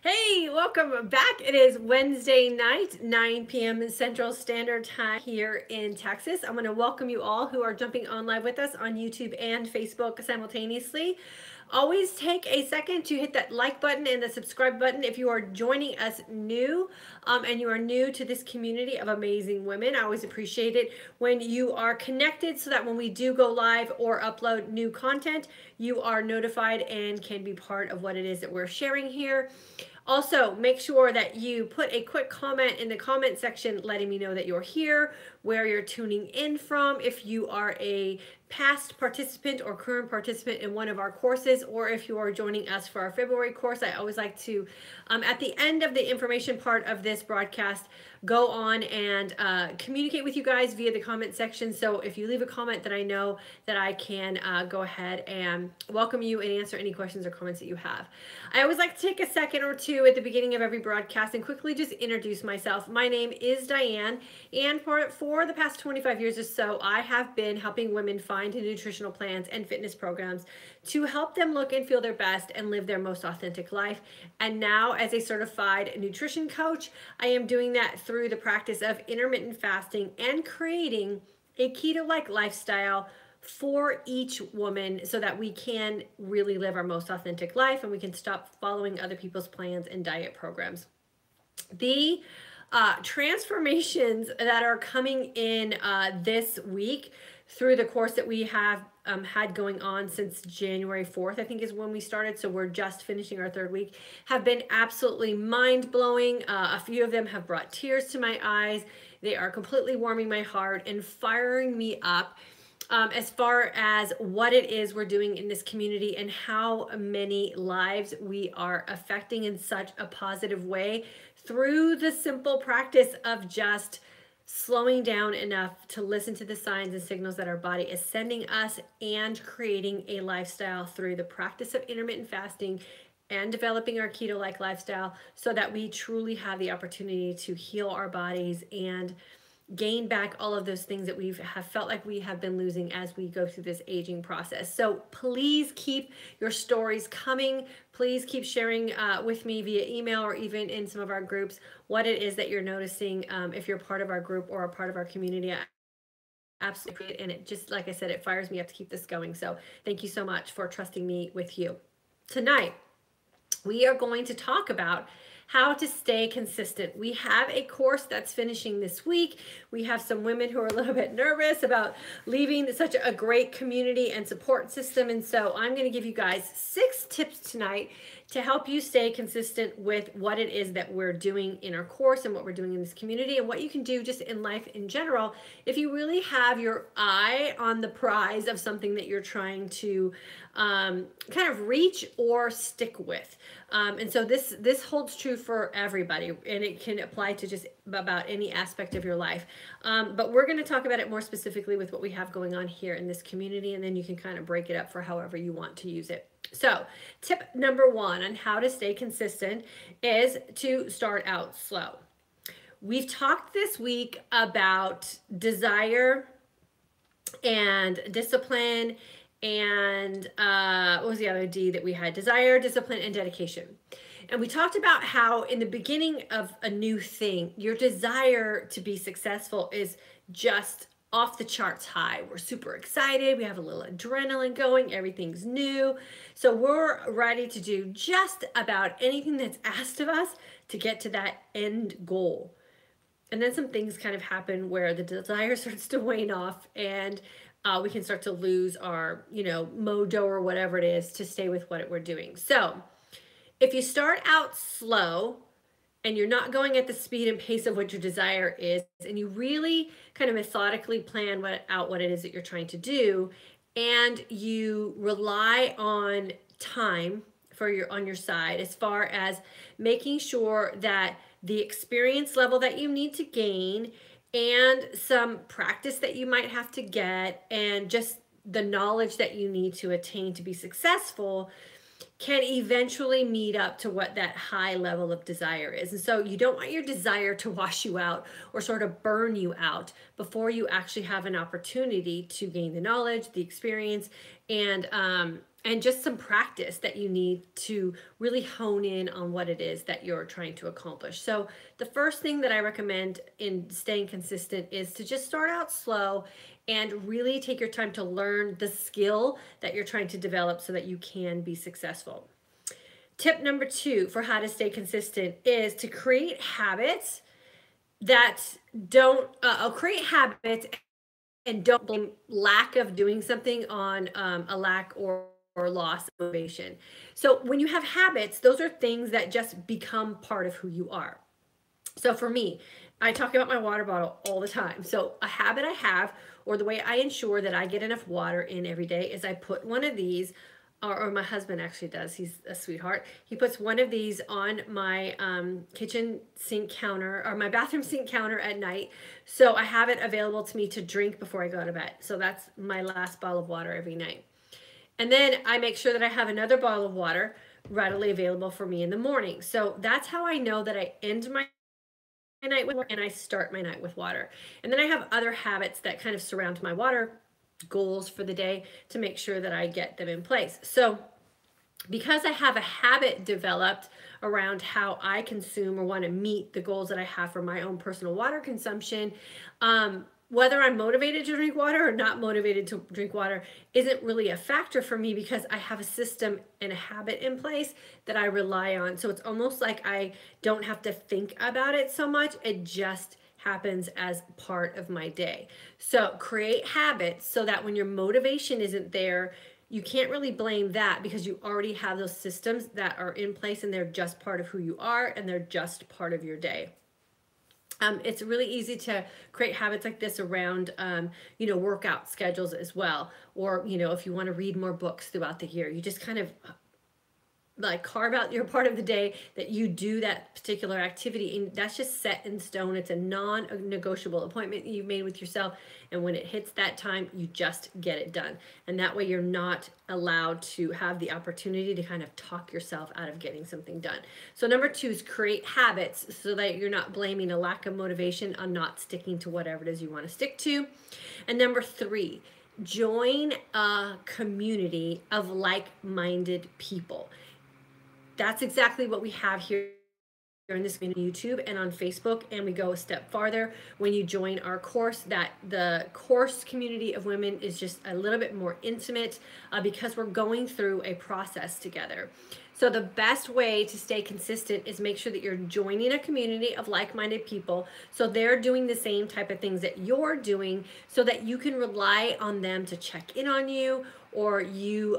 Hey, welcome back. It is Wednesday night, 9 p.m. Central Standard Time here in Texas. I'm going to welcome you all who are jumping on live with us on YouTube and Facebook simultaneously. Always take a second to hit that like button and the subscribe button if you are joining us new and you are new to this community of amazing women. I always appreciate it when you are connected so that when we do go live or upload new content, you are notified and can be part of what it is that we're sharing here. Also, make sure that you put a quick comment in the comment section letting me know that you're here, where you're tuning in from, if you are a past participant or current participant in one of our courses, or if you are joining us for our February course. I always like to, at the end of the information part of this broadcast, go on and communicate with you guys via the comment section. So if you leave a comment, that I know that I can go ahead and welcome you and answer any questions or comments that you have. I always like to take a second or two at the beginning of every broadcast and quickly just introduce myself. My name is Diane, and for the past 25 years or so, I have been helping women find nutritional plans and fitness programs to help them look and feel their best and live their most authentic life. And now, as a certified nutrition coach, I am doing that through the practice of intermittent fasting and creating a keto-like lifestyle for each woman so that we can really live our most authentic life and we can stop following other people's plans and diet programs. The transformations that are coming in this week through the course that we have had going on since January 4th, I think is when we started. So we're just finishing our third week, have been absolutely mind-blowing. A few of them have brought tears to my eyes. They are completely warming my heart and firing me up as far as what it is we're doing in this community and how many lives we are affecting in such a positive way through the simple practice of just slowing down enough to listen to the signs and signals that our body is sending us and creating a lifestyle through the practice of intermittent fasting and developing our keto-like lifestyle so that we truly have the opportunity to heal our bodies and gain back all of those things that we have felt like we have been losing as we go through this aging process. So please keep your stories coming. Please keep sharing with me via email or even in some of our groups what it is that you're noticing if you're part of our group or a part of our community. Absolutely. And it just, like I said, it fires me up to keep this going. So thank you so much for trusting me with you. Tonight, we are going to talk about how to stay consistent. We have a course that's finishing this week. We have some women who are a little bit nervous about leaving such a great community and support system. And so I'm going to give you guys 6 tips tonight to help you stay consistent with what it is that we're doing in our course and what we're doing in this community and what you can do just in life in general if you really have your eye on the prize of something that you're trying to kind of reach or stick with. And so this holds true for everybody, and it can apply to just about any aspect of your life. But we're going to talk about it more specifically with what we have going on here in this community, and then you can kind of break it up for however you want to use it. So tip number 1 on how to stay consistent is to start out slow. We've talked this week about desire and discipline and what was the other D that we had? Desire, discipline, and dedication. And we talked about how in the beginning of a new thing, your desire to be successful is just off the charts high. We're super excited. We have a little adrenaline going. Everything's new. So we're ready to do just about anything that's asked of us to get to that end goal. And then some things kind of happen where the desire starts to wane off and we can start to lose our, mojo or whatever it is to stay with what we're doing. So if you start out slow and you're not going at the speed and pace of what your desire is, and you really kind of methodically plan out what it is that you're trying to do, and you rely on time on your side as far as making sure that the experience level that you need to gain and some practice that you might have to get and just the knowledge that you need to attain to be successful can eventually meet up to what that high level of desire is. And so you don't want your desire to wash you out or sort of burn you out before you actually have an opportunity to gain the knowledge, the experience, and and just some practice that you need to really hone in on what it is that you're trying to accomplish. So the first thing that I recommend in staying consistent is to just start out slow and really take your time to learn the skill that you're trying to develop so that you can be successful. Tip number 2 for how to stay consistent is to create habits that don't create habits and don't blame lack of doing something on a lack or loss of motivation. So when you have habits, those are things that just become part of who you are. So for me, I talk about my water bottle all the time. So a habit I have, or the way I ensure that I get enough water in every day, is I put one of these, or my husband actually does. He's a sweetheart. He puts one of these on my kitchen sink counter, or my bathroom sink counter at night. So I have it available to me to drink before I go to bed. So that's my last bottle of water every night. And then I make sure that I have another bottle of water readily available for me in the morning. So that's how I know that I end my night with water and I start my night with water. And then I have other habits that kind of surround my water goals for the day to make sure that I get them in place. So because I have a habit developed around how I consume or want to meet the goals that I have for my own personal water consumption, whether I'm motivated to drink water or not motivated to drink water isn't really a factor for me because I have a system and a habit in place that I rely on. So it's almost like I don't have to think about it so much. It just happens as part of my day. So create habits so that when your motivation isn't there, you can't really blame that because you already have those systems that are in place and they're just part of who you are and they're just part of your day. It's really easy to create habits like this around, workout schedules as well. Or, if you want to read more books throughout the year, you just kind of like carve out your part of the day that you do that particular activity, and that's just set in stone. It's a non-negotiable appointment you've made with yourself, and when it hits that time, you just get it done. And that way you're not allowed to have the opportunity to kind of talk yourself out of getting something done. So number 2 is create habits so that you're not blaming a lack of motivation on not sticking to whatever it is you want to stick to. And number 3, join a community of like-minded people. That's exactly what we have here in this community, YouTube and on Facebook, and we go a step farther when you join our course. That the course community of women is just a little bit more intimate because we're going through a process together. So the best way to stay consistent is make sure that you're joining a community of like-minded people so they're doing the same type of things that you're doing so that you can rely on them to check in on you, or you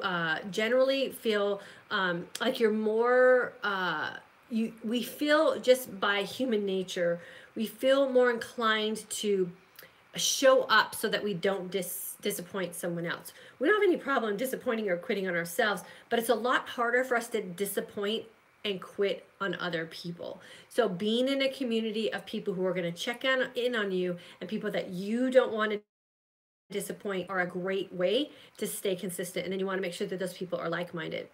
generally feel like you're more, we feel just by human nature, we feel more inclined to show up so that we don't disappoint someone else. We don't have any problem disappointing or quitting on ourselves, but it's a lot harder for us to disappoint and quit on other people. So being in a community of people who are going to check in on you and people that you don't want to disappoint are a great way to stay consistent. And then you want to make sure that those people are like-minded.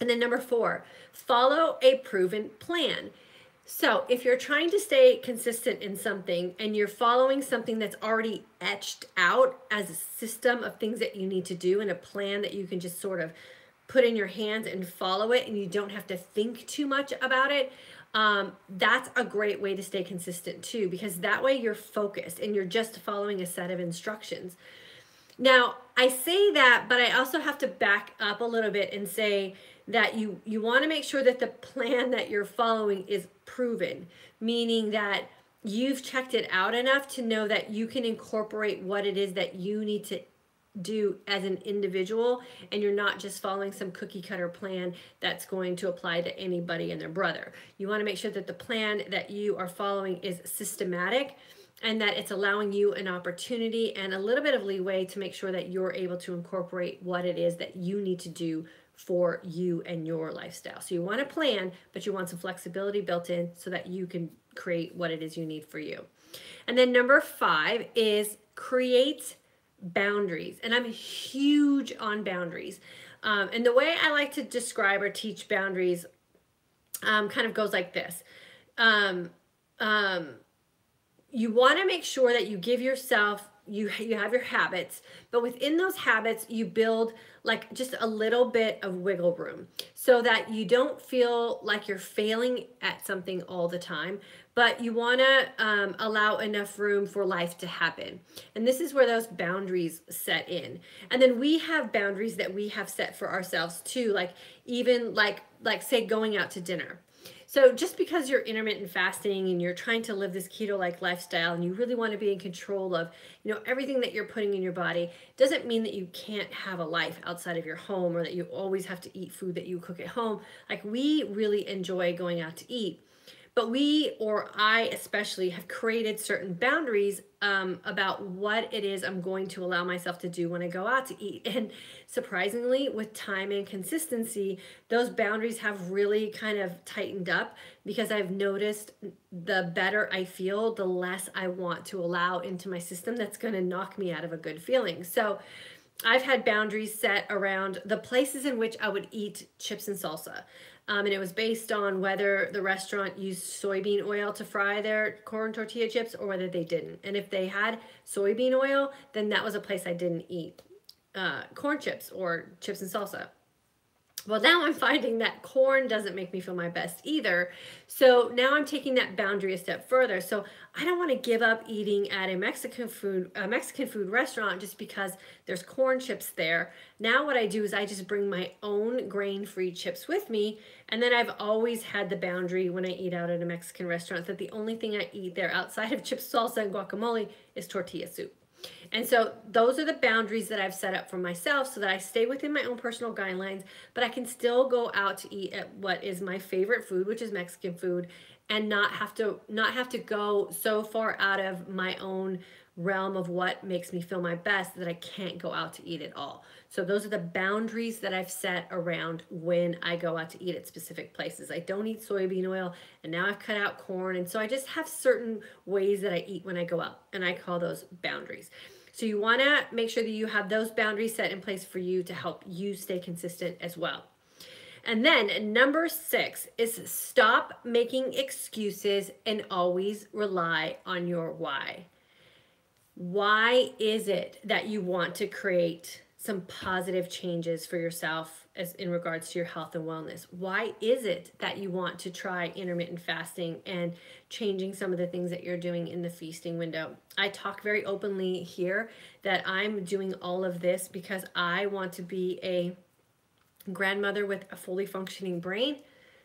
And then number 4, follow a proven plan. So if you're trying to stay consistent in something and you're following something that's already etched out as a system of things that you need to do and a plan that you can just sort of put in your hands and follow it and you don't have to think too much about it, that's a great way to stay consistent too, because that way you're focused and you're just following a set of instructions. Now, I say that, but I also have to back up a little bit and say that you want to make sure that the plan that you're following is proven, meaning that you've checked it out enough to know that you can incorporate what it is that you need to do as an individual, and you're not just following some cookie cutter plan that's going to apply to anybody and their brother. You want to make sure that the plan that you are following is systematic and that it's allowing you an opportunity and a little bit of leeway to make sure that you're able to incorporate what it is that you need to do for you and your lifestyle. So you want a plan, but you want some flexibility built in so that you can create what it is you need for you. And then number 5 is create boundaries. And I'm huge on boundaries. And the way I like to describe or teach boundaries kind of goes like this. You want to make sure that you give yourself you have your habits, but within those habits you build like just a little bit of wiggle room so that you don't feel like you're failing at something all the time, but you want to allow enough room for life to happen. And this is where those boundaries set in. And then we have boundaries that we have set for ourselves too, like even like say going out to dinner. So just because you're intermittent fasting and you're trying to live this keto-like lifestyle and you really want to be in control of, everything that you're putting in your body, doesn't mean that you can't have a life outside of your home or that you always have to eat food that you cook at home. Like, we really enjoy going out to eat. But we, or I especially, have created certain boundaries about what it is I'm going to allow myself to do when I go out to eat. And surprisingly, with time and consistency, those boundaries have really kind of tightened up, because I've noticed the better I feel, the less I want to allow into my system that's going to knock me out of a good feeling. So I've had boundaries set around the places in which I would eat chips and salsa. And it was based on whether the restaurant used soybean oil to fry their corn tortilla chips or whether they didn't. And if they had soybean oil, then that was a place I didn't eat corn chips or chips and salsa. Well, now I'm finding that corn doesn't make me feel my best either. So now I'm taking that boundary a step further. So I don't want to give up eating at a Mexican food restaurant just because there's corn chips there. Now what I do is I just bring my own grain-free chips with me. And then I've always had the boundary when I eat out at a Mexican restaurant that the only thing I eat there outside of chips, salsa, and guacamole is tortilla soup. And so those are the boundaries that I've set up for myself so that I stay within my own personal guidelines, but I can still go out to eat at what is my favorite food, which is Mexican food, and not have to go so far out of my own realm of what makes me feel my best that I can't go out to eat at all. So those are the boundaries that I've set around when I go out to eat at specific places. I don't eat soybean oil, and now I've cut out corn, and so I just have certain ways that I eat when I go out, and I call those boundaries. So you want to make sure that you have those boundaries set in place for you to help you stay consistent as well. And then number 6 is stop making excuses and always rely on your why. Why is it that you want to create some positive changes for yourself as in regards to your health and wellness? Why is it that you want to try intermittent fasting and changing some of the things that you're doing in the feasting window? I talk very openly here that I'm doing all of this because I want to be a grandmother with a fully functioning brain.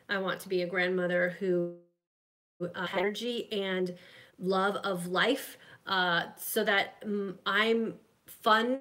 I want to be a grandmother who has energy and love of life, so that I'm fun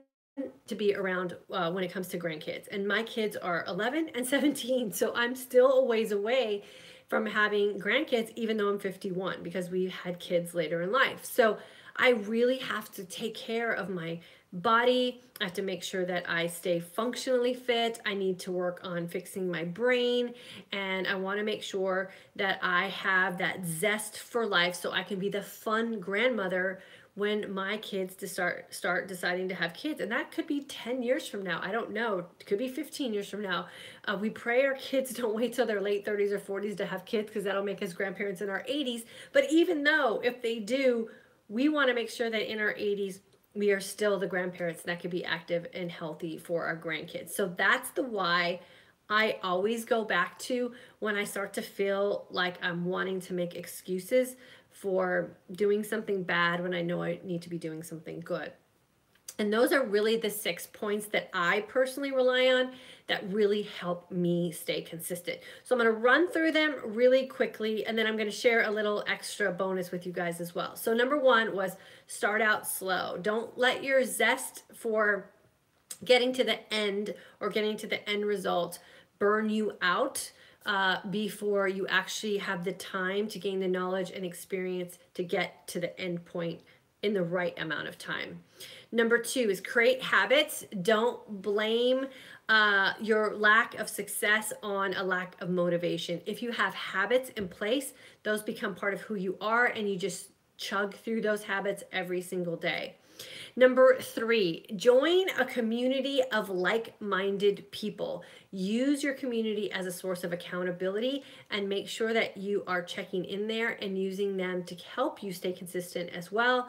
to be around when it comes to grandkids. And my kids are 11 and 17, so I'm still a ways away from having grandkids, even though I'm 51, because we had kids later in life. So I really have to take care of my body. I have to make sure that I stay functionally fit. I need to work on fixing my brain, and I want to make sure that I have that zest for life so I can be the fun grandmother when my kids start deciding to have kids. And that could be 10 years from now. I don't know. It could be 15 years from now. We pray our kids don't wait till their late 30s or 40s to have kids, because that'll make us grandparents in our 80s. But even though if they do, we want to make sure that in our 80s, we are still the grandparents that could be active and healthy for our grandkids. So that's the why I always go back to when I start to feel like I'm wanting to make excuses for doing something bad when I know I need to be doing something good. And those are really the 6 points that I personally rely on that really help me stay consistent. So I'm going to run through them really quickly, and then I'm going to share a little extra bonus with you guys as well. So number 1 was start out slow. Don't let your zest for getting to the end or getting to the end result burn you out before you actually have the time to gain the knowledge and experience to get to the end point in the right amount of time. Number 2 is create habits. Don't blame your lack of success on a lack of motivation. If you have habits in place, those become part of who you are, and you just chug through those habits every single day. Number 3, join a community of like-minded people. Use your community as a source of accountability, and make sure that you are checking in there and using them to help you stay consistent as well.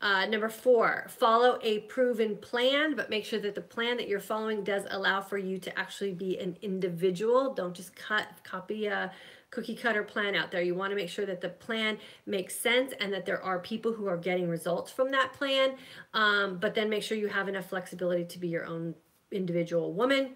Number 4, follow a proven plan, but make sure that the plan that you're following does allow for you to actually be an individual. Don't just copy a cookie cutter plan out there. You want to make sure that the plan makes sense and that there are people who are getting results from that plan, but then make sure you have enough flexibility to be your own individual woman.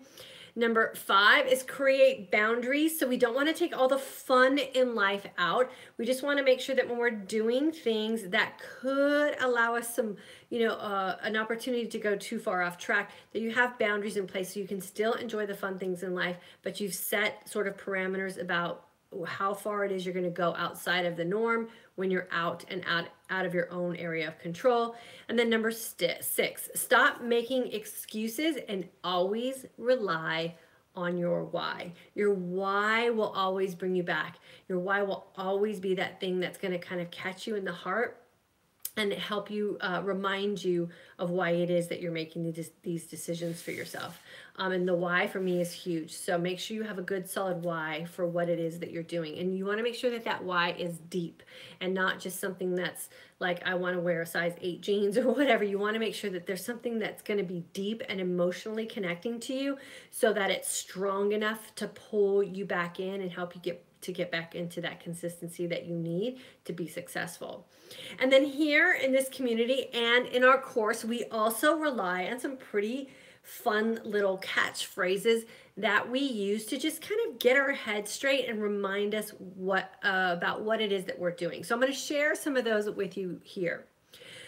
Number 5 is create boundaries. So we don't want to take all the fun in life out. We just want to make sure that when we're doing things that could allow us some, an opportunity to go too far off track, that you have boundaries in place so you can still enjoy the fun things in life, but you've set sort of parameters about how far it is you're going to go outside of the norm when you're out of your own area of control. And then number 6, stop making excuses and always rely on your why. Your why will always bring you back. Your why will always be that thing that's going to kind of catch you in the heart and help you, remind you of why it is that you're making these decisions for yourself. And the why for me is huge. So make sure you have a good solid why for what it is that you're doing. And you want to make sure that that why is deep and not just something that's like, I want to wear a size 8 jeans or whatever. You want to make sure that there's something that's going to be deep and emotionally connecting to you so that it's strong enough to pull you back in and help you get back into that consistency that you need to be successful. And then here in this community and in our course, we also rely on some pretty fun little catchphrases that we use to just kind of get our head straight and remind us about what it is that we're doing. So I'm going to share some of those with you here.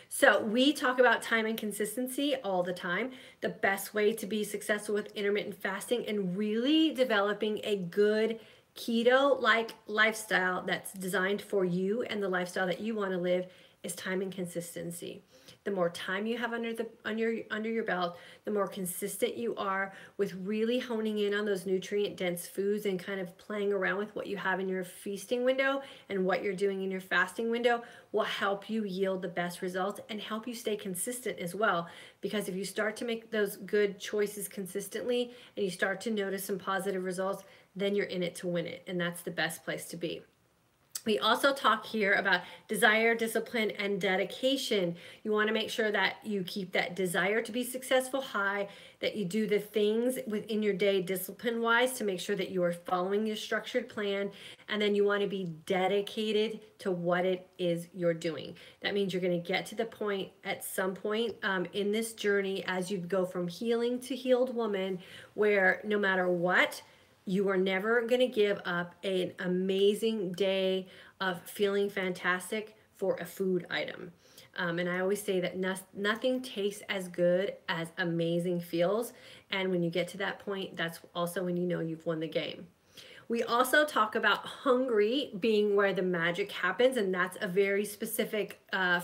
So we talk about time and consistency all the time. The best way to be successful with intermittent fasting and really developing a good keto-like lifestyle that's designed for you and the lifestyle that you want to live is time and consistency. The more time you have under your belt, the more consistent you are with really honing in on those nutrient-dense foods and kind of playing around with what you have in your feasting window and what you're doing in your fasting window will help you yield the best results and help you stay consistent as well. Because if you start to make those good choices consistently and you start to notice some positive results, then you're in it to win it, and that's the best place to be. We also talk here about desire, discipline, and dedication. You want to make sure that you keep that desire to be successful high, that you do the things within your day discipline-wise to make sure that you are following your structured plan, and then you want to be dedicated to what it is you're doing. That means you're going to get to the point at some point in this journey as you go from healing to healed woman where no matter what, you are never going to give up an amazing day of feeling fantastic for a food item. And I always say that nothing tastes as good as amazing feels. And when you get to that point, that's also when you know you've won the game. We also talk about hungry being where the magic happens, and that's a very specific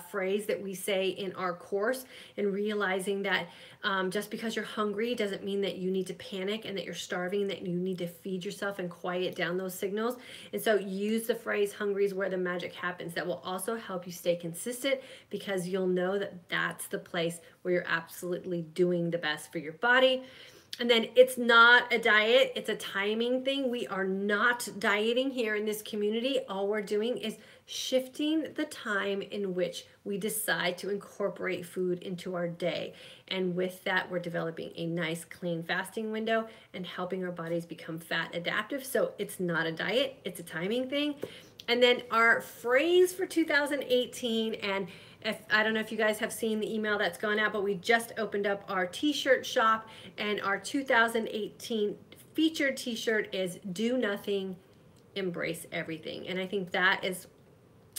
phrase that we say in our course, and realizing that just because you're hungry doesn't mean that you need to panic and that you're starving and that you need to feed yourself and quiet down those signals. And so use the phrase hungry is where the magic happens. That will also help you stay consistent because you'll know that that's the place where you're absolutely doing the best for your body. And then it's not a diet, it's a timing thing. We are not dieting here in this community. All we're doing is shifting the time in which we decide to incorporate food into our day. And with that, we're developing a nice, clean fasting window and helping our bodies become fat adaptive. So it's not a diet, it's a timing thing. And then our phrase for 2018, and I don't know if you guys have seen the email that's gone out, but we just opened up our t-shirt shop, and our 2018 featured t-shirt is Do Nothing, Embrace Everything. And I think that is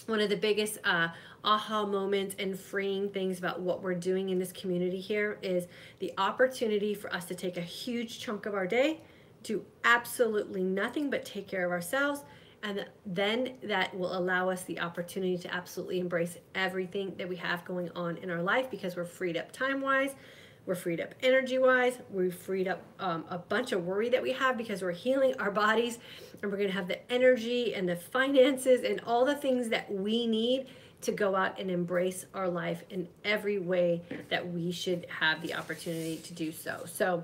one of the biggest aha moments and freeing things about what we're doing in this community here is the opportunity for us to take a huge chunk of our day, do absolutely nothing but take care of ourselves. And then that will allow us the opportunity to absolutely embrace everything that we have going on in our life because we're freed up time-wise, we're freed up energy-wise, we've freed up a bunch of worry that we have because we're healing our bodies, and we're going to have the energy and the finances and all the things that we need to go out and embrace our life in every way that we should have the opportunity to do so. So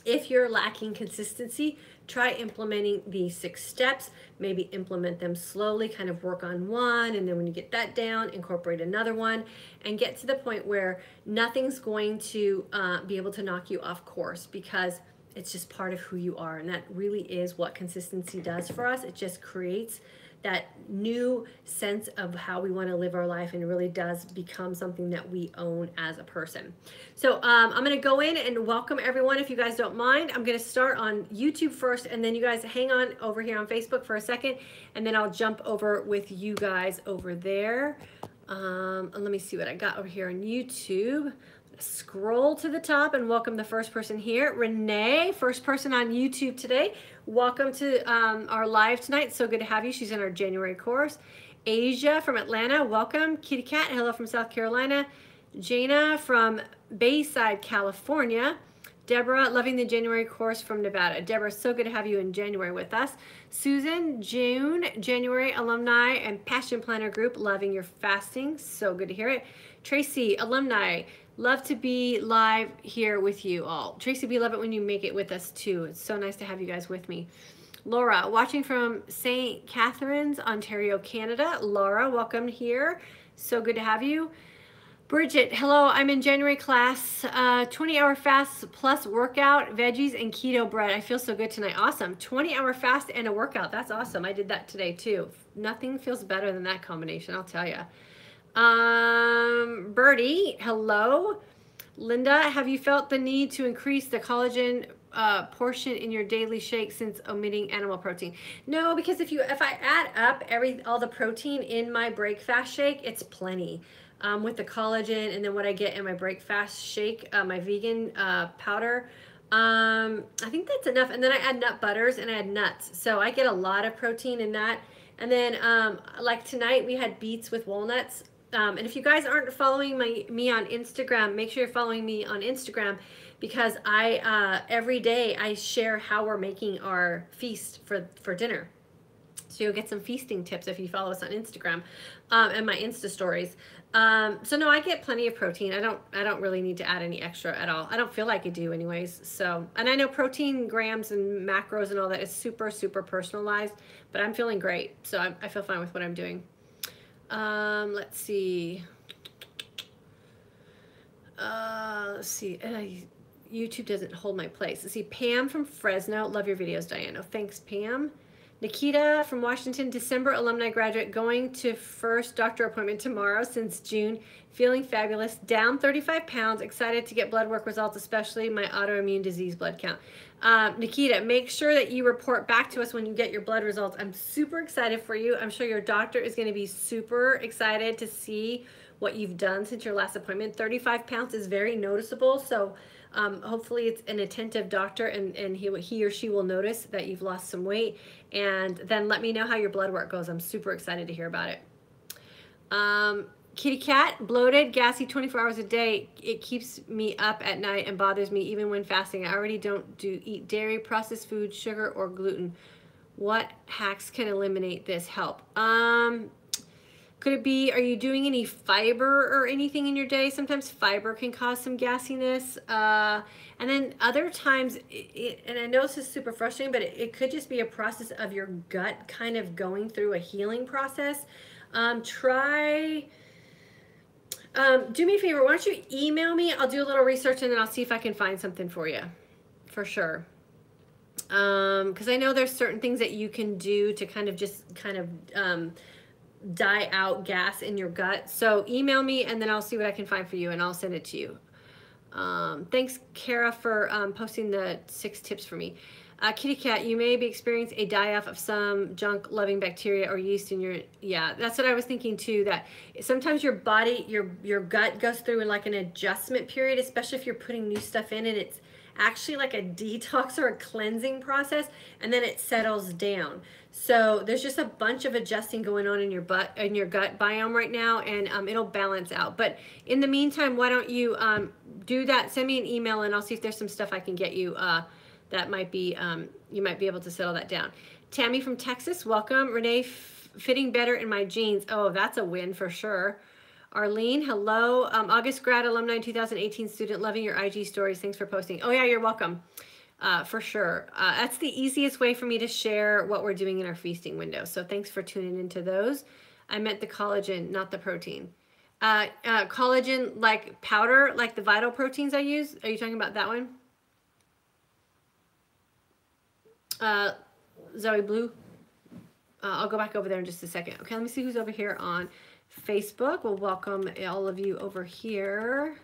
If you're lacking consistency, try implementing these 6 steps. Maybe implement them slowly, kind of work on one, and then when you get that down, incorporate another one, and get to the point where nothing's going to be able to knock you off course, because it's just part of who you are. And that really is what consistency does for us. It just creates that new sense of how we want to live our life, and it really does become something that we own as a person. So I'm going to go in and welcome everyone, if you guys don't mind. I'm going to start on YouTube first, and then you guys hang on over here on Facebook for a second, and then I'll jump over with you guys over there. Let me see what I got over here on YouTube. Scroll to the top and welcome the first person here. Renee, first person on YouTube today. Welcome to our live tonight. So good to have you. She's in our January course. Asia from Atlanta, welcome. Kitty Cat, hello from South Carolina. Jana from Bayside, California. Deborah, loving the January course from Nevada. Deborah, so good to have you in January with us. Susan, June, January alumni and Passion Planner group, loving your fasting. So good to hear it. Tracy, alumni, love to be live here with you all. Tracy, we love it when you make it with us too. It's so nice to have you guys with me. Laura, watching from St. Catharines, Ontario, Canada. Laura, welcome here. So good to have you. Bridget, hello, I'm in January class, 20-hour fast plus workout, veggies, and keto bread. I feel so good tonight. Awesome. 20-hour fast and a workout. That's awesome. I did that today too. Nothing feels better than that combination, I'll tell you. Birdie, hello. Linda, have you felt the need to increase the collagen portion in your daily shake since omitting animal protein? No, because if I add up all the protein in my break fast shake, it's plenty. With the collagen and then what I get in my break fast shake, my vegan powder, I think that's enough. And then I add nut butters and I add nuts, so I get a lot of protein in that. And then like tonight we had beets with walnuts. And if you guys aren't following me on Instagram, make sure you're following me on Instagram, because I every day I share how we're making our feast for dinner. So you'll get some feasting tips if you follow us on Instagram and my Insta stories. So no, I get plenty of protein. I don't really need to add any extra at all. I don't feel like I do anyways. So, and I know protein grams and macros and all that is super, super personalized, but I'm feeling great. So I feel fine with what I'm doing. Let's see. YouTube doesn't hold my place. Let's see. Pam from Fresno. Love your videos, Diane. Oh, thanks, Pam. Nikita from Washington, December alumni graduate, going to first doctor appointment tomorrow since June, feeling fabulous, down 35 pounds, excited to get blood work results, especially my autoimmune disease blood count. Nikita, make sure that you report back to us when you get your blood results. I'm super excited for you. I'm sure your doctor is going to be super excited to see what you've done since your last appointment. 35 pounds is very noticeable, so hopefully it's an attentive doctor, and he or she will notice that you've lost some weight, and then let me know how your blood work goes. I'm super excited to hear about it. Kitty Cat, bloated, gassy 24 hours a day. It keeps me up at night and bothers me even when fasting. I already don't eat dairy, processed food, sugar, or gluten. What hacks can eliminate this? Help. Could it be, are you doing any fiber or anything in your day? Sometimes fiber can cause some gassiness. And then other times, and I know this is super frustrating, but it could just be a process of your gut kind of going through a healing process. Do me a favor, why don't you email me? I'll do a little research and then I'll see if I can find something for you, for sure. Because I know there's certain things that you can do to kind of die out gas in your gut. So email me and then I'll see what I can find for you and I'll send it to you. Thanks, Kara, for posting the 6 tips for me. Kitty Cat, you may be experiencing a die-off of some junk-loving bacteria or yeast in your, yeah, that's what I was thinking too, that sometimes your body, your gut goes through like an adjustment period, especially if you're putting new stuff in, and it's actually like a detox or a cleansing process, and then it settles down. So there's just a bunch of adjusting going on in your gut biome right now, and it'll balance out. But in the meantime, why don't you do that? Send me an email and I'll see if there's some stuff I can get you that might be, you might be able to settle that down. Tammy from Texas, welcome. Renee, fitting better in my jeans. Oh, that's a win for sure. Arlene, hello. August grad alumni 2018 student, loving your IG stories. Thanks for posting. Oh yeah, you're welcome. for sure. That's the easiest way for me to share what we're doing in our feasting window. So thanks for tuning into those. I meant the collagen, not the protein. Collagen, like powder, like the Vital proteins I use. Are you talking about that one? Zoe Blue. I'll go back over there in just a second. Okay, let me see who's over here on Facebook. We'll welcome all of you over here.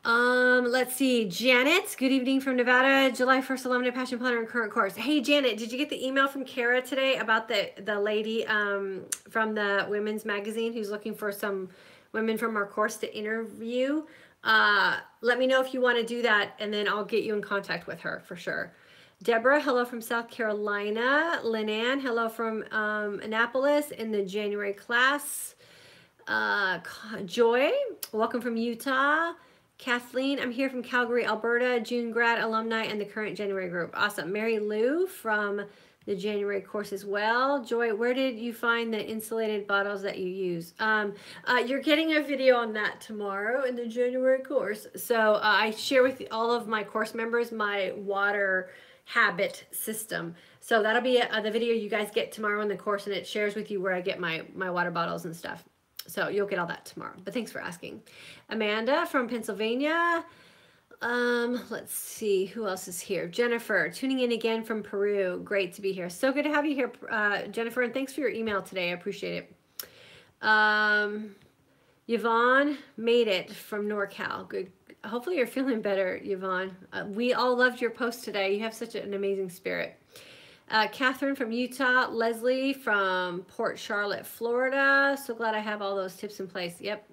Let's see. Janet, good evening from Nevada. July 1st, Alumni Passion Planner and current course. Hey, Janet, did you get the email from Kara today about the lady from the women's magazine who's looking for some women from our course to interview? Let me know if you want to do that, and then I'll get you in contact with her for sure. Deborah, hello from South Carolina. Linan, hello from Annapolis in the January class. Joy, welcome from Utah. Kathleen, I'm here from Calgary, Alberta, June grad, alumni, and the current January group. Awesome. Mary Lou from the January course as well. Joy, where did you find the insulated bottles that you use? You're getting a video on that tomorrow in the January course. So I share with all of my course members my water habit system. So that'll be the video you guys get tomorrow in the course, and it shares with you where I get my water bottles and stuff. So you'll get all that tomorrow. But thanks for asking. Amanda from Pennsylvania. Let's see who else is here. Jennifer, tuning in again from Peru. Great to be here. So good to have you here, Jennifer, and thanks for your email today. I appreciate it. Yvonne made it from NorCal. Good. Hopefully you're feeling better, Yvonne. We all loved your post today. You have such an amazing spirit. Catherine from Utah, Leslie from Port Charlotte, Florida. So glad I have all those tips in place. Yep.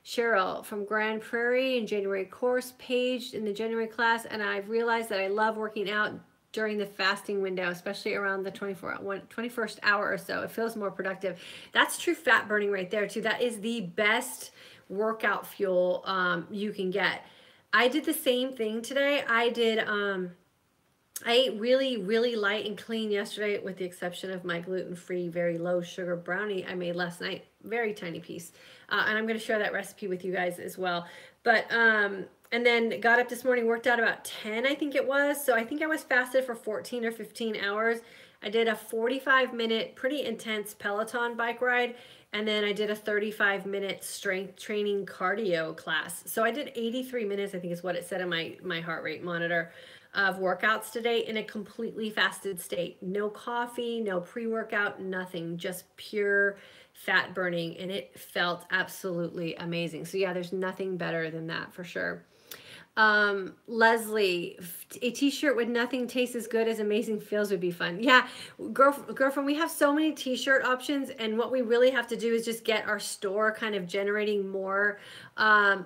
Cheryl from Grand Prairie in January course, Paige in the January class, and I've realized that I love working out during the fasting window, especially around the 21st hour or so. It feels more productive. That's true fat burning right there too. That is the best workout fuel you can get. I did the same thing today. I ate really, really light and clean yesterday, with the exception of my gluten-free, very low sugar brownie I made last night. Very tiny piece. And I'm going to share that recipe with you guys as well. But, and then got up this morning, worked out about 10, I think it was. So I think I was fasted for 14 or 15 hours. I did a 45-minute, pretty intense Peloton bike ride. And then I did a 35-minute strength training cardio class. So I did 83 minutes, I think is what it said on my heart rate monitor, of workouts today in a completely fasted state. No coffee, no pre-workout, nothing, just pure fat burning, and it felt absolutely amazing. So yeah, there's nothing better than that for sure. Leslie, a t-shirt with nothing tastes as good as amazing feels would be fun. Yeah, girlfriend, we have so many t-shirt options, and what we really have to do is just get our store kind of generating more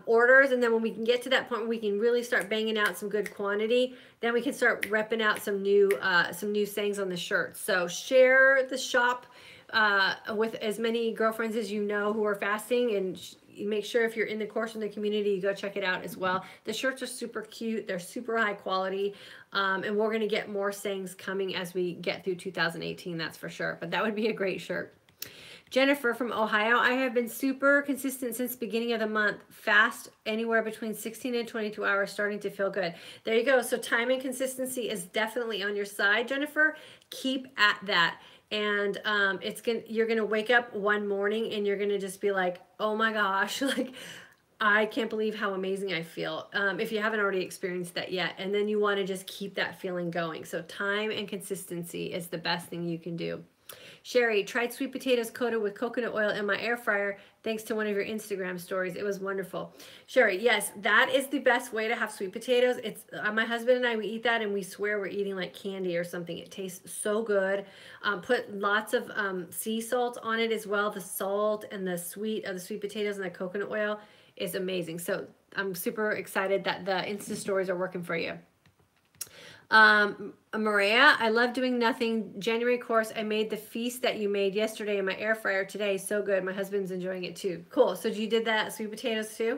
orders, and then when we can get to that point where we can really start banging out some good quantity, then we can start repping out some new sayings on the shirts. So share the shop with as many girlfriends as you know who are fasting, and make sure if you're in the course in the community, you go check it out as well. The shirts are super cute. They're super high quality. And we're going to get more sayings coming as we get through 2018, that's for sure. But that would be a great shirt. Jennifer from Ohio, I have been super consistent since the beginning of the month. Fast anywhere between 16 and 22 hours, starting to feel good. There you go. So time and consistency is definitely on your side, Jennifer. Keep at that. And you're gonna wake up one morning and you're gonna just be like, oh my gosh, like I can't believe how amazing I feel. If you haven't already experienced that yet, and then you want to just keep that feeling going. So time and consistency is the best thing you can do. Sherry, tried sweet potatoes coated with coconut oil in my air fryer thanks to one of your Instagram stories. It was wonderful. Sherry, yes, that is the best way to have sweet potatoes. It's my husband and I, we eat that and we swear we're eating like candy or something. It tastes so good. Put lots of sea salt on it as well. The salt and the sweet of the sweet potatoes and the coconut oil is amazing. So I'm super excited that the Insta stories are working for you. Maria, I love doing nothing. January course, I made the feast that you made yesterday in my air fryer today. So good. My husband's enjoying it too. Cool. So you did that sweet potatoes too?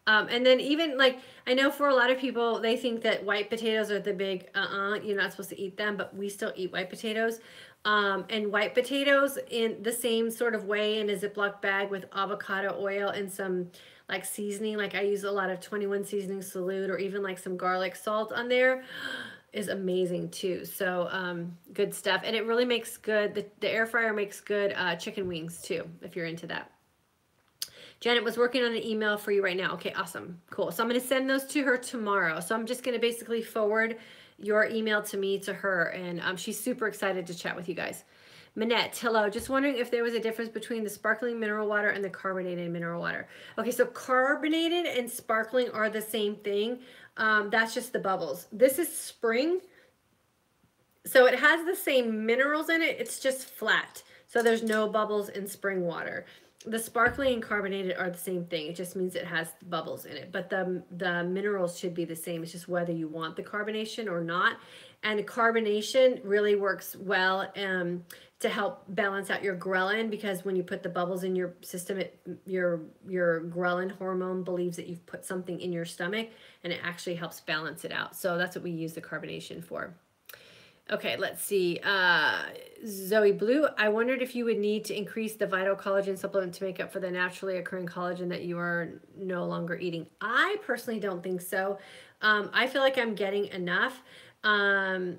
And then even like, I know for a lot of people, they think that white potatoes are the big, you're not supposed to eat them, but we still eat white potatoes. And white potatoes in the same sort of way in a Ziploc bag with avocado oil and some like seasoning. Like I use a lot of 21 seasoning salute or even like some garlic salt on there is amazing too. So good stuff. And it really makes good, the air fryer makes good chicken wings too, if you're into that. Janet was working on an email for you right now. Okay, awesome. Cool. So I'm going to send those to her tomorrow. So I'm just going to basically forward your email to me to her. And she's super excited to chat with you guys. Manette, hello. Just wondering if there was a difference between the sparkling mineral water and the carbonated mineral water. Okay, so carbonated and sparkling are the same thing. That's just the bubbles. This is spring. So it has the same minerals in it. It's just flat. So there's no bubbles in spring water. The sparkling and carbonated are the same thing. It just means it has bubbles in it. But the minerals should be the same. It's just whether you want the carbonation or not. And the carbonation really works well to help balance out your ghrelin, because when you put the bubbles in your system, your ghrelin hormone believes that you've put something in your stomach, and it actually helps balance it out. So that's what we use the carbonation for. Okay, let's see. Zoe Blue, I wondered if you would need to increase the Vital Collagen supplement to make up for the naturally occurring collagen that you are no longer eating. I personally don't think so. I feel like I'm getting enough. And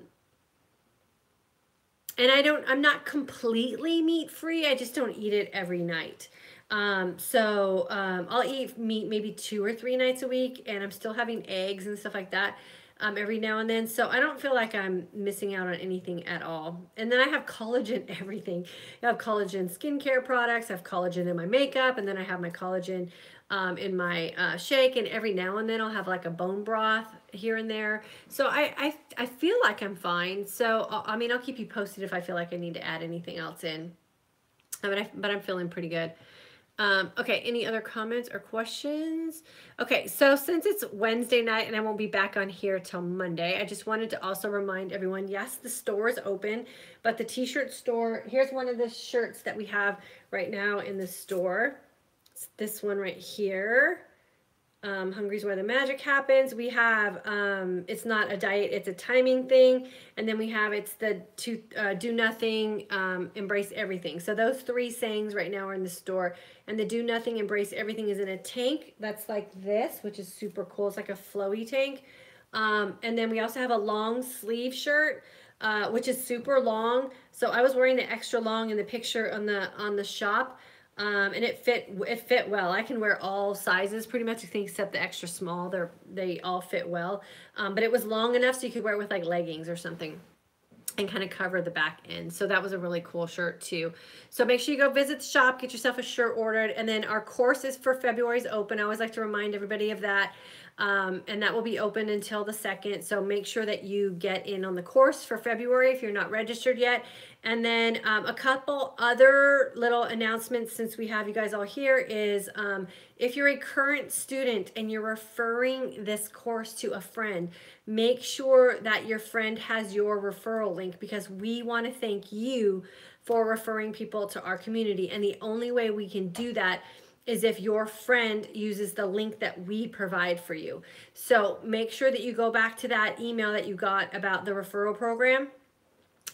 I'm not completely meat free. I just don't eat it every night. I'll eat meat maybe 2 or 3 nights a week, and I'm still having eggs and stuff like that. Every now and then. So I don't feel like I'm missing out on anything at all. And then I have collagen everything. I have collagen skincare products, I have collagen in my makeup, and then I have my collagen in my shake, and every now and then I'll have like a bone broth here and there. So I feel like I'm fine. So, I mean, I'll keep you posted if I feel like I need to add anything else in. But I'm feeling pretty good. Okay, any other comments or questions? Okay, so since it's Wednesday night and I won't be back on here till Monday, I just wanted to also remind everyone, yes, the store is open, but the t-shirt store, here's one of the shirts that we have right now in the store. It's this one right here. Hungry's where the magic happens. We have, it's not a diet, it's a timing thing. And then we have, it's the do nothing, embrace everything. So those 3 sayings right now are in the store. And the do nothing, embrace everything is in a tank that's like this, which is super cool. It's like a flowy tank. And then we also have a long sleeve shirt, which is super long. So I was wearing the extra long in the picture on the shop. And it fit well. I can wear all sizes pretty much, I think, except the extra small. They all fit well. But it was long enough so you could wear it with like leggings or something and kind of cover the back end. So that was a really cool shirt too. So make sure you go visit the shop, get yourself a shirt ordered. And then our courses for February is open. I always like to remind everybody of that. And that will be open until the 2nd. So make sure that you get in on the course for February if you're not registered yet. And then a couple other little announcements since we have you guys all here is if you're a current student and you're referring this course to a friend, make sure that your friend has your referral link, because we want to thank you for referring people to our community. And the only way we can do that is if your friend uses the link that we provide for you. So make sure that you go back to that email that you got about the referral program,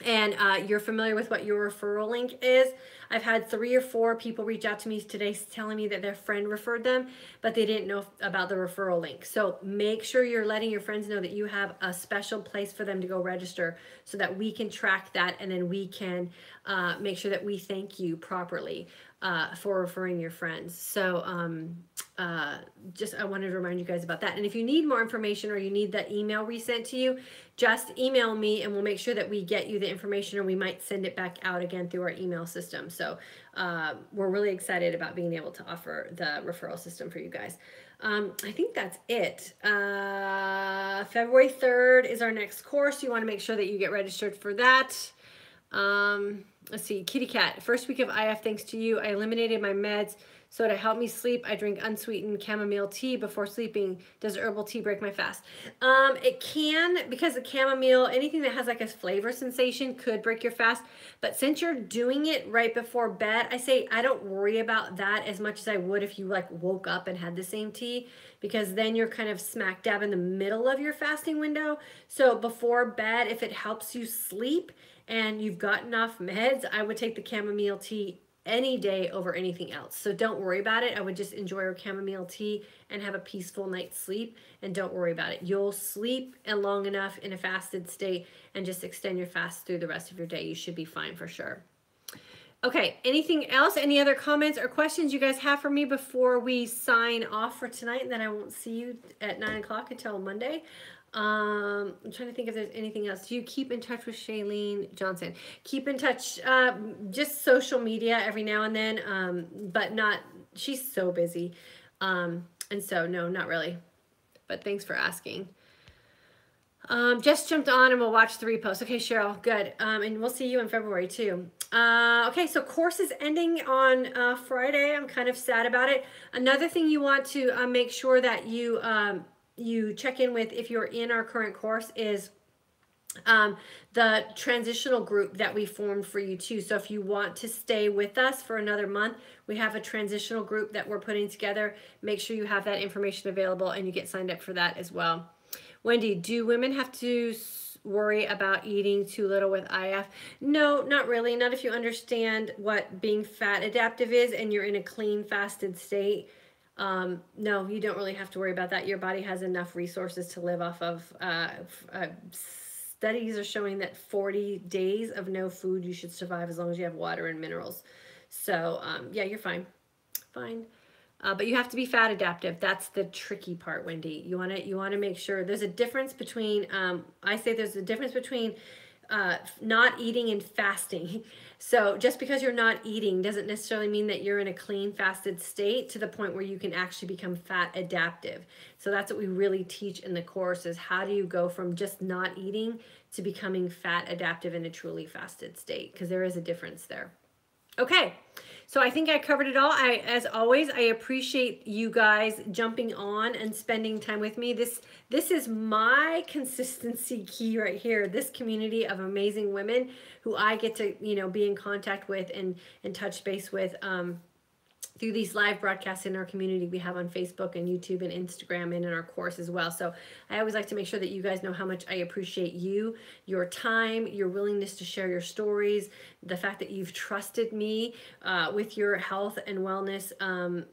and you're familiar with what your referral link is. I've had 3 or 4 people reach out to me today telling me that their friend referred them, but they didn't know about the referral link. So make sure you're letting your friends know that you have a special place for them to go register so that we can track that, and then we can make sure that we thank you properly for referring your friends. So just I wanted to remind you guys about that. And if you need more information or you need the email resent to you, just email me and we'll make sure that we get you the information, or we might send it back out again through our email system. So we're really excited about being able to offer the referral system for you guys. I think that's it. February 3rd is our next course. You want to make sure that you get registered for that. Let's see, Kitty Cat. First week of IF, thanks to you, I eliminated my meds. So to help me sleep, I drink unsweetened chamomile tea before sleeping. Does herbal tea break my fast? It can, because the chamomile, anything that has like a flavor sensation could break your fast. But since you're doing it right before bed, I say I don't worry about that as much as I would if you like woke up and had the same tea, because then you're kind of smack dab in the middle of your fasting window. So before bed, if it helps you sleep and you've got enough meds, I would take the chamomile tea any day over anything else. So don't worry about it. I would just enjoy your chamomile tea and have a peaceful night's sleep, and don't worry about it. You'll sleep long enough in a fasted state and just extend your fast through the rest of your day. You should be fine for sure. Okay, anything else? Any other comments or questions you guys have for me before we sign off for tonight? And then I won't see you at 9 o'clock until Monday. I'm trying to think if there's anything else. Do you keep in touch with Shailene Johnson? Keep in touch, just social media every now and then, but not, she's so busy. And so no, not really, but thanks for asking. Just jumped on and we'll watch the repost. Okay, Cheryl, good. And we'll see you in February too. Okay, so course is ending on Friday. I'm kind of sad about it. Another thing you want to make sure that you check in with if you're in our current course is the transitional group that we formed for you too. So if you want to stay with us for another month, we have a transitional group that we're putting together. Make sure you have that information available and you get signed up for that as well. Wendy, do women have to worry about eating too little with IF? No, not really. Not if you understand what being fat adaptive is and you're in a clean fasted state. No, you don't really have to worry about that. Your body has enough resources to live off of. Studies are showing that 40 days of no food, you should survive as long as you have water and minerals. So yeah, you're fine. Fine. But you have to be fat adaptive. That's the tricky part, Wendy. You want to make sure there's a difference between, I say there's a difference between not eating and fasting. So just because you're not eating doesn't necessarily mean that you're in a clean fasted state to the point where you can actually become fat adaptive. So that's what we really teach in the course, is how do you go from just not eating to becoming fat adaptive in a truly fasted state, because there is a difference there. Okay, so I think I covered it all. As always, I appreciate you guys jumping on and spending time with me. This is my consistency key right here. This community of amazing women who I get to, be in contact with and touch base with through these live broadcasts in our community we have on Facebook and YouTube and Instagram and in our course as well. So I always like to make sure that you guys know how much I appreciate you, your time, your willingness to share your stories, the fact that you've trusted me with your health and wellness.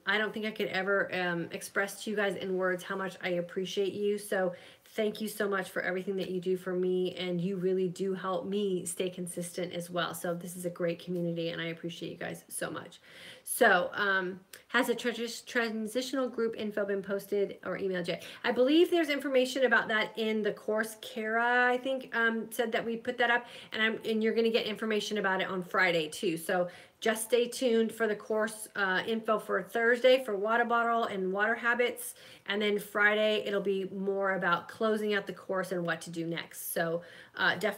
I don't think I could ever express to you guys in words how much I appreciate you. So thank you so much for everything that you do for me, and you really do help me stay consistent as well. So this is a great community, and I appreciate you guys so much. So has a transitional group info been posted or emailed yet? I believe there's information about that in the course. Kara, I think, said that we put that up, and you're going to get information about it on Friday too. So just stay tuned for the course info for Thursday for water bottle and water habits. And then Friday, it'll be more about closing out the course and what to do next. So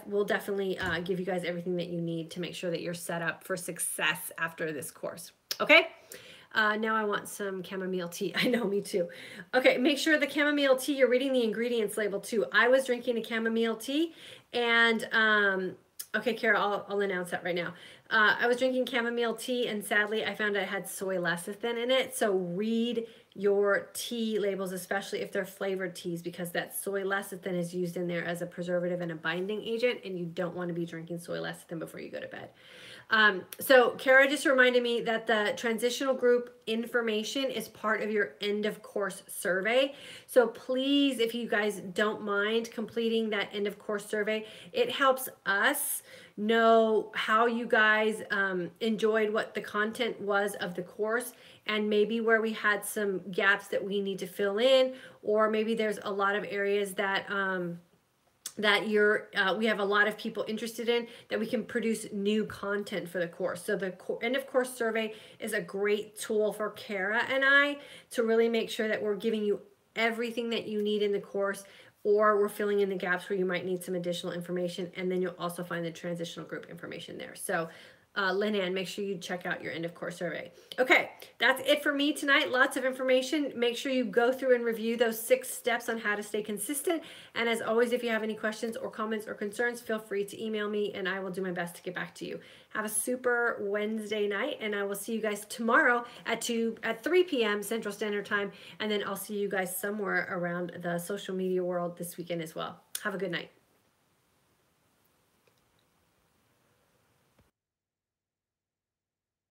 we'll definitely give you guys everything that you need to make sure that you're set up for success after this course. Okay? Now I want some chamomile tea. I know, me too. Okay, make sure the chamomile tea, you're reading the ingredients label too. I was drinking a chamomile tea, and okay, Kara, I'll announce that right now. I was drinking chamomile tea, and sadly, I found I had soy lecithin in it. So read your tea labels, especially if they're flavored teas, because that soy lecithin is used in there as a preservative and a binding agent, and you don't want to be drinking soy lecithin before you go to bed. So Kara just reminded me that the transitional group information is part of your end of course survey. So please, if you guys don't mind completing that end of course survey, it helps us know how you guys enjoyed what the content was of the course, and maybe where we had some gaps that we need to fill in, or maybe there's a lot of areas that we have a lot of people interested in, that we can produce new content for the course. So the end of course survey is a great tool for Kara and I to really make sure that we're giving you everything that you need in the course, or we're filling in the gaps where you might need some additional information. And then you'll also find the transitional group information there. So Lynn Ann, make sure you check out your end of course survey. Okay, that's it for me tonight. Lots of information. Make sure you go through and review those 6 steps on how to stay consistent. And as always, if you have any questions or comments or concerns, feel free to email me and I will do my best to get back to you. Have a super Wednesday night, and I will see you guys tomorrow at 3 p.m. Central Standard Time. And then I'll see you guys somewhere around the social media world this weekend as well. Have a good night.